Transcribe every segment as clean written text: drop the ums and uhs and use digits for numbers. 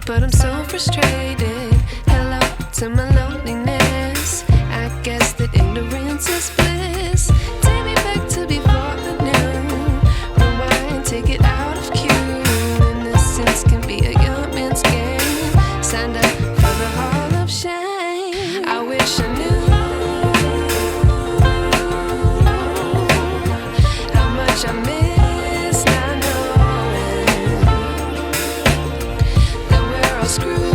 but I'm so frustrated. Hello to my loneliness. I guess that ignorance is bliss. Take me back to before I knew. Rewind, take it out of cue. Innocence can be a young man's game. Signed up for the hall of shame. I wish I knew how much I miss not knowing that we're all screwed.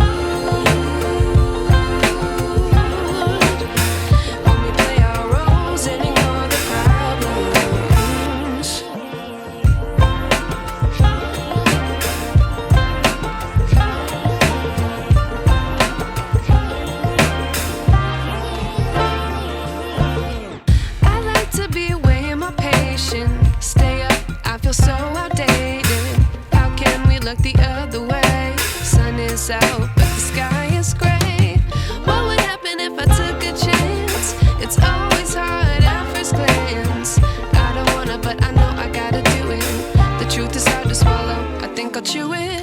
Stay up, I feel so outdated. How can we look the other way? Sun is out, but the sky is gray. What would happen if I took a chance? It's always hard at first glance. I don't wanna, but I know I gotta do it. The truth is hard to swallow, I think I'll chew it.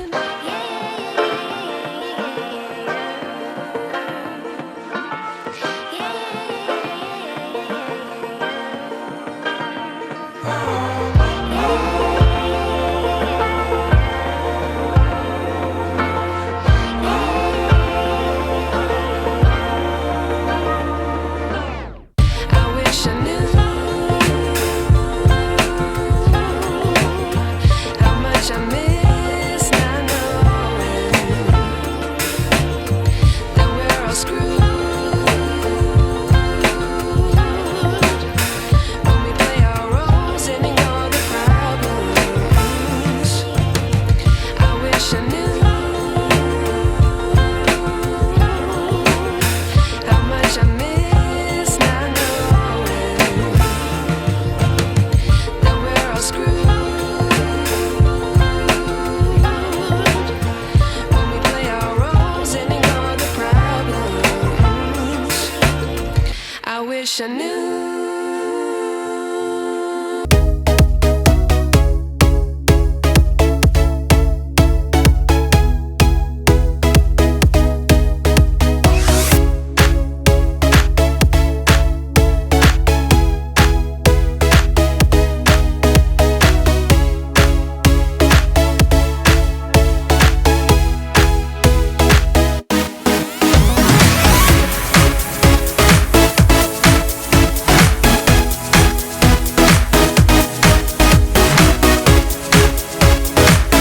I wish I knew